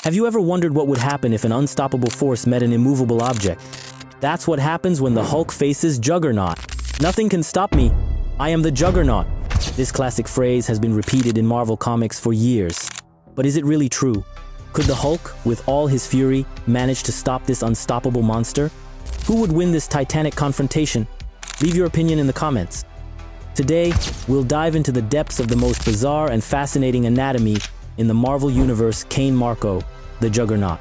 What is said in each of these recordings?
Have you ever wondered what would happen if an unstoppable force met an immovable object? That's what happens when the Hulk faces Juggernaut. Nothing can stop me. I am the Juggernaut. This classic phrase has been repeated in Marvel Comics for years. But is it really true? Could the Hulk, with all his fury, manage to stop this unstoppable monster? Who would win this titanic confrontation? Leave your opinion in the comments. Today, we'll dive into the depths of the most bizarre and fascinating anatomy in the Marvel Universe, Cain Marko, the Juggernaut.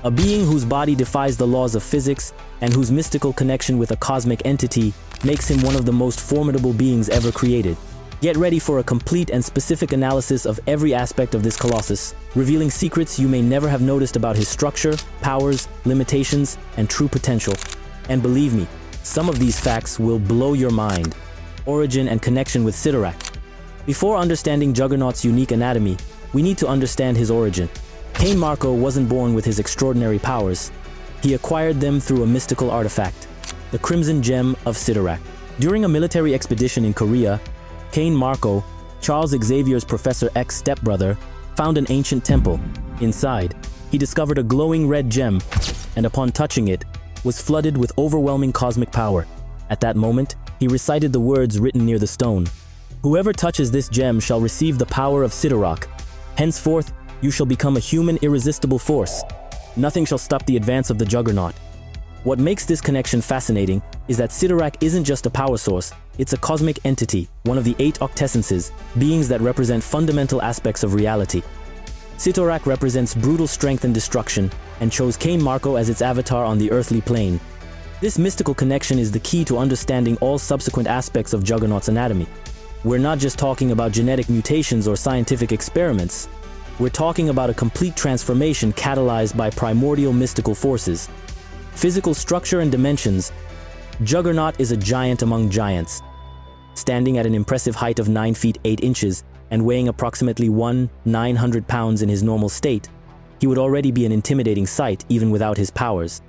A being whose body defies the laws of physics and whose mystical connection with a cosmic entity makes him one of the most formidable beings ever created. Get ready for a complete and specific analysis of every aspect of this Colossus, revealing secrets you may never have noticed about his structure, powers, limitations, and true potential. And believe me, some of these facts will blow your mind. Origin and connection with Cittarak. Before understanding Juggernaut's unique anatomy, we need to understand his origin. Cain Marko wasn't born with his extraordinary powers. He acquired them through a mystical artifact, the Crimson Gem of Cyttorak. During a military expedition in Korea, Cain Marko, Charles Xavier's Professor X's stepbrother, found an ancient temple. Inside, he discovered a glowing red gem, and upon touching it, was flooded with overwhelming cosmic power. At that moment, he recited the words written near the stone. "Whoever touches this gem shall receive the power of Cittarak. Henceforth, you shall become a human irresistible force. Nothing shall stop the advance of the Juggernaut." What makes this connection fascinating is that Cittarak isn't just a power source, it's a cosmic entity, one of the 8 octessences, beings that represent fundamental aspects of reality. Cittarak represents brutal strength and destruction, and chose Cain Marko as its avatar on the earthly plane. This mystical connection is the key to understanding all subsequent aspects of Juggernaut's anatomy. We're not just talking about genetic mutations or scientific experiments. We're talking about a complete transformation catalyzed by primordial mystical forces. Physical structure and dimensions. Juggernaut is a giant among giants. Standing at an impressive height of 9 feet 8 inches and weighing approximately 900 pounds in his normal state, he would already be an intimidating sight even without his powers.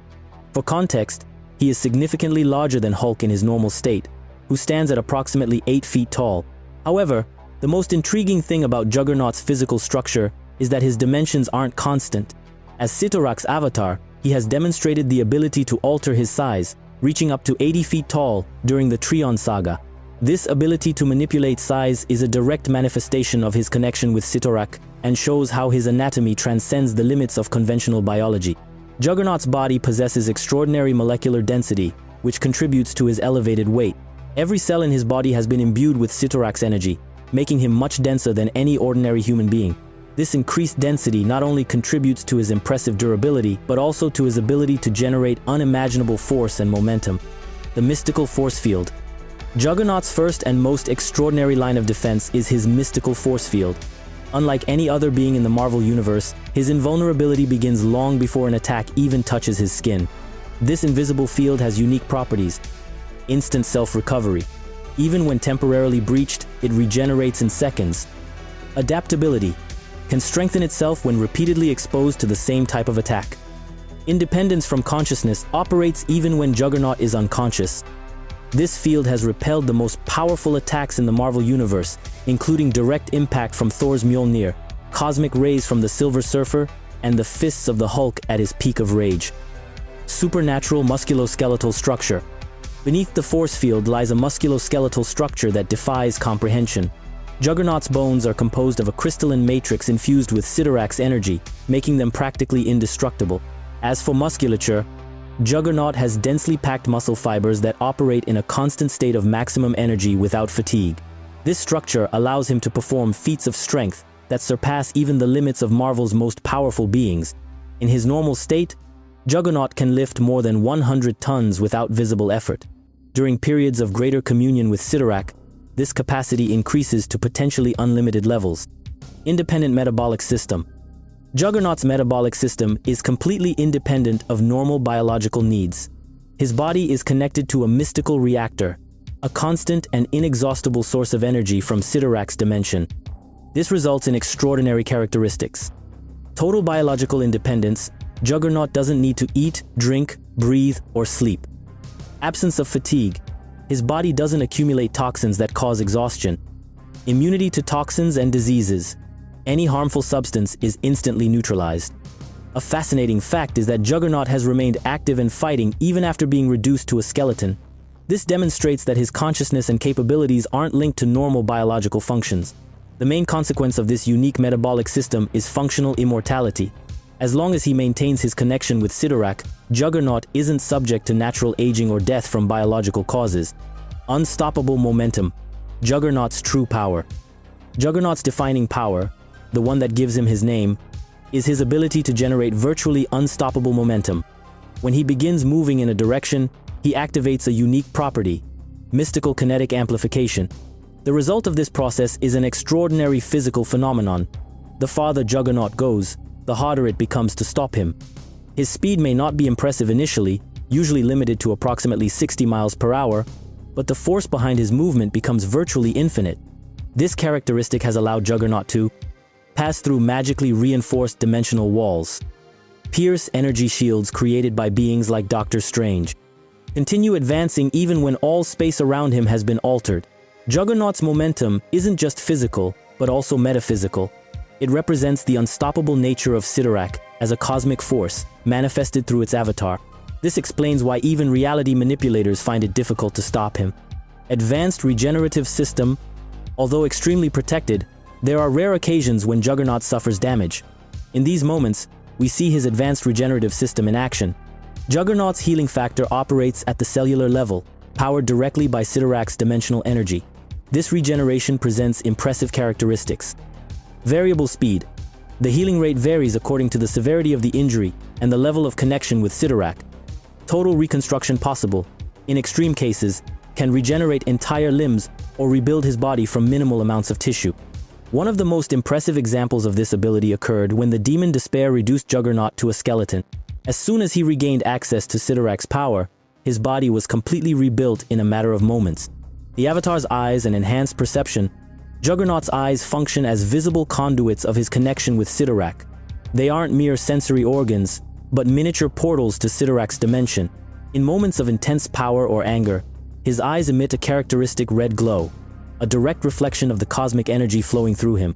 For context, he is significantly larger than Hulk in his normal state, who stands at approximately 8 feet tall. However, the most intriguing thing about Juggernaut's physical structure is that his dimensions aren't constant. As Cittarak's avatar, he has demonstrated the ability to alter his size, reaching up to 80 feet tall during the Trion saga. This ability to manipulate size is a direct manifestation of his connection with Cittarak and shows how his anatomy transcends the limits of conventional biology. Juggernaut's body possesses extraordinary molecular density, which contributes to his elevated weight. Every cell in his body has been imbued with Cittarak's energy, making him much denser than any ordinary human being. This increased density not only contributes to his impressive durability, but also to his ability to generate unimaginable force and momentum. The mystical force field. Juggernaut's first and most extraordinary line of defense is his mystical force field. Unlike any other being in the Marvel Universe, his invulnerability begins long before an attack even touches his skin. This invisible field has unique properties. Instant self-recovery. Even when temporarily breached, it regenerates in seconds. Adaptability. Can strengthen itself when repeatedly exposed to the same type of attack. Independence from consciousness operates even when Juggernaut is unconscious. This field has repelled the most powerful attacks in the Marvel Universe, including direct impact from Thor's Mjolnir, cosmic rays from the Silver Surfer, and the fists of the Hulk at his peak of rage. Supernatural musculoskeletal structure. Beneath the force field lies a musculoskeletal structure that defies comprehension. Juggernaut's bones are composed of a crystalline matrix infused with Cittarak's energy, making them practically indestructible. As for musculature, Juggernaut has densely packed muscle fibers that operate in a constant state of maximum energy without fatigue. This structure allows him to perform feats of strength that surpass even the limits of Marvel's most powerful beings. In his normal state, Juggernaut can lift more than 100 tons without visible effort. During periods of greater communion with Cittarak, this capacity increases to potentially unlimited levels. Independent metabolic system. Juggernaut's metabolic system is completely independent of normal biological needs. His body is connected to a mystical reactor, a constant and inexhaustible source of energy from Cittarak's dimension. This results in extraordinary characteristics. Total biological independence. Juggernaut doesn't need to eat, drink, breathe, or sleep. Absence of fatigue. His body doesn't accumulate toxins that cause exhaustion. Immunity to toxins and diseases. Any harmful substance is instantly neutralized. A fascinating fact is that Juggernaut has remained active and fighting even after being reduced to a skeleton. This demonstrates that his consciousness and capabilities aren't linked to normal biological functions. The main consequence of this unique metabolic system is functional immortality. As long as he maintains his connection with Cittarak, Juggernaut isn't subject to natural aging or death from biological causes. Unstoppable momentum. Juggernaut's true power. Juggernaut's defining power, the one that gives him his name, is his ability to generate virtually unstoppable momentum. When he begins moving in a direction, he activates a unique property, mystical kinetic amplification. The result of this process is an extraordinary physical phenomenon. The farther Juggernaut goes, the harder it becomes to stop him. His speed may not be impressive initially, usually limited to approximately 60 miles per hour, but the force behind his movement becomes virtually infinite. This characteristic has allowed Juggernaut to pass through magically reinforced dimensional walls, pierce energy shields created by beings like Doctor Strange, continue advancing even when all space around him has been altered. Juggernaut's momentum isn't just physical, but also metaphysical. It represents the unstoppable nature of Cittarak as a cosmic force, manifested through its avatar. This explains why even reality manipulators find it difficult to stop him. Advanced Regenerative System. Although extremely protected, there are rare occasions when Juggernaut suffers damage. In these moments, we see his advanced regenerative system in action. Juggernaut's healing factor operates at the cellular level, powered directly by Cittarak's dimensional energy. This regeneration presents impressive characteristics. Variable speed. The healing rate varies according to the severity of the injury and the level of connection with Cittarak. Total reconstruction possible, in extreme cases, can regenerate entire limbs or rebuild his body from minimal amounts of tissue. One of the most impressive examples of this ability occurred when the demon Despair reduced Juggernaut to a skeleton. As soon as he regained access to Cittarak's power, his body was completely rebuilt in a matter of moments. The Avatar's eyes and enhanced perception. Juggernaut's eyes function as visible conduits of his connection with Cittarak. They aren't mere sensory organs, but miniature portals to Cittarak's dimension. In moments of intense power or anger, his eyes emit a characteristic red glow, a direct reflection of the cosmic energy flowing through him.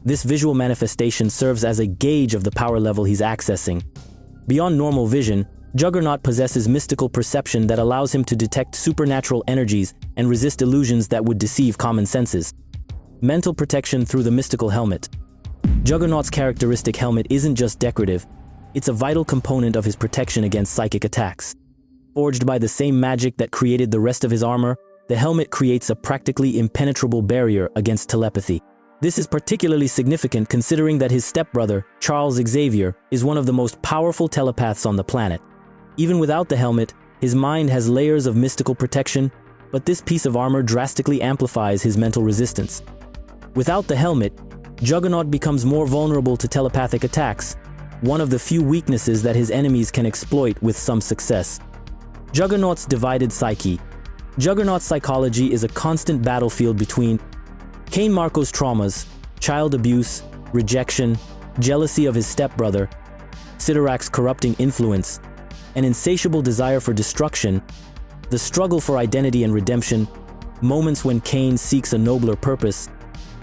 This visual manifestation serves as a gauge of the power level he's accessing. Beyond normal vision, Juggernaut possesses mystical perception that allows him to detect supernatural energies and resist illusions that would deceive common senses. Mental protection through the mystical helmet. Juggernaut's characteristic helmet isn't just decorative, it's a vital component of his protection against psychic attacks. Forged by the same magic that created the rest of his armor, the helmet creates a practically impenetrable barrier against telepathy. This is particularly significant considering that his stepbrother, Charles Xavier, is one of the most powerful telepaths on the planet. Even without the helmet, his mind has layers of mystical protection, but this piece of armor drastically amplifies his mental resistance. Without the helmet, Juggernaut becomes more vulnerable to telepathic attacks, one of the few weaknesses that his enemies can exploit with some success. Juggernaut's divided psyche. Juggernaut's psychology is a constant battlefield between Cain Marko's traumas, child abuse, rejection, jealousy of his stepbrother, Cittarak's corrupting influence, an insatiable desire for destruction, the struggle for identity and redemption, moments when Cain seeks a nobler purpose.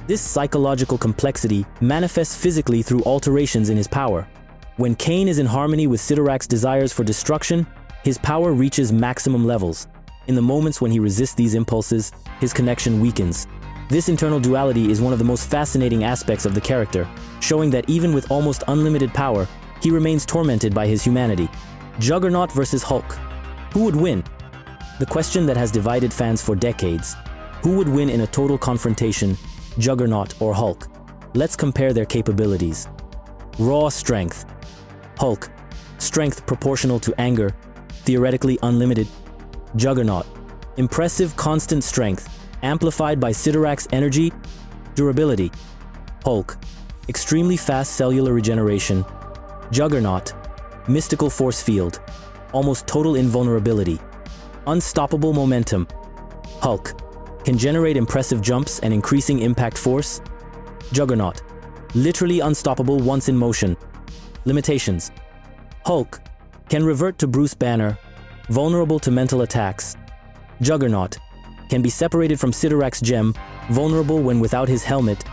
This psychological complexity manifests physically through alterations in his power. When Cain is in harmony with Cittarak's desires for destruction, his power reaches maximum levels. In the moments when he resists these impulses, his connection weakens. This internal duality is one of the most fascinating aspects of the character, showing that even with almost unlimited power, he remains tormented by his humanity. Juggernaut versus Hulk. Who would win? The question that has divided fans for decades. Who would win in a total confrontation, Juggernaut or Hulk? Let's compare their capabilities. Raw strength. Hulk. Strength proportional to anger, theoretically unlimited. Juggernaut. Impressive constant strength, amplified by Cittarak's energy. Durability. Hulk. Extremely fast cellular regeneration. Juggernaut. Mystical force field. Almost total invulnerability. Unstoppable momentum. Hulk. Can generate impressive jumps and increasing impact force. Juggernaut. Literally unstoppable once in motion. Limitations. Hulk. Can revert to Bruce Banner. Vulnerable to mental attacks. Juggernaut. Can be separated from Cittarak's gem. Vulnerable when without his helmet.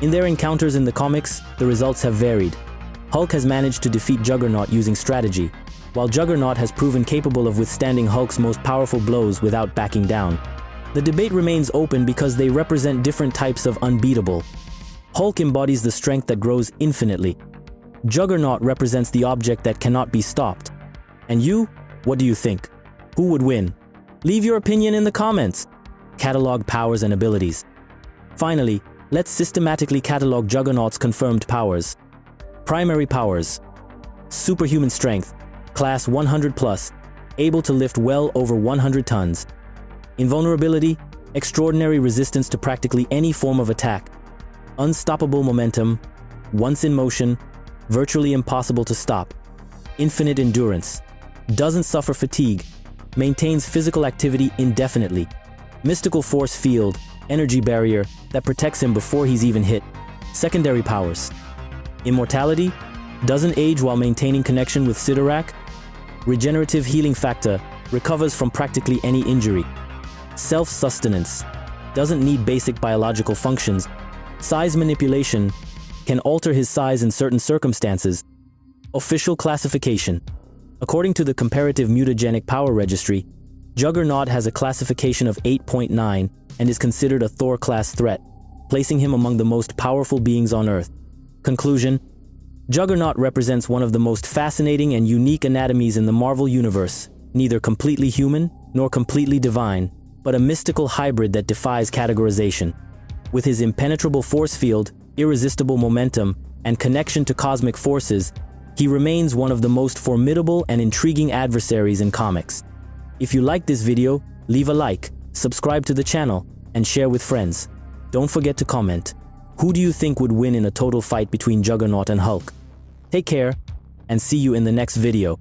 In their encounters in the comics, the results have varied. Hulk has managed to defeat Juggernaut using strategy, while Juggernaut has proven capable of withstanding Hulk's most powerful blows without backing down. The debate remains open because they represent different types of unbeatable. Hulk embodies the strength that grows infinitely. Juggernaut represents the object that cannot be stopped. And you? What do you think? Who would win? Leave your opinion in the comments. Catalog powers and abilities. Finally, let's systematically catalog Juggernaut's confirmed powers. Primary powers. Superhuman strength, class 100+, able to lift well over 100 tons. Invulnerability, extraordinary resistance to practically any form of attack. Unstoppable momentum, once in motion, virtually impossible to stop. Infinite endurance, doesn't suffer fatigue, maintains physical activity indefinitely. Mystical force field, energy barrier that protects him before he's even hit. Secondary powers. Immortality, doesn't age while maintaining connection with Cittarak. Regenerative healing factor, recovers from practically any injury. Self-sustenance, doesn't need basic biological functions. Size manipulation, can alter his size in certain circumstances. Official classification. According to the Comparative Mutagenic Power Registry, Juggernaut has a classification of 8.9 and is considered a Thor-class threat, placing him among the most powerful beings on Earth. Conclusion: Juggernaut represents one of the most fascinating and unique anatomies in the Marvel Universe, neither completely human nor completely divine, but a mystical hybrid that defies categorization. With his impenetrable force field, irresistible momentum, and connection to cosmic forces, he remains one of the most formidable and intriguing adversaries in comics. If you liked this video, leave a like, subscribe to the channel, and share with friends. Don't forget to comment. Who do you think would win in a total fight between Juggernaut and Hulk? Take care, and see you in the next video.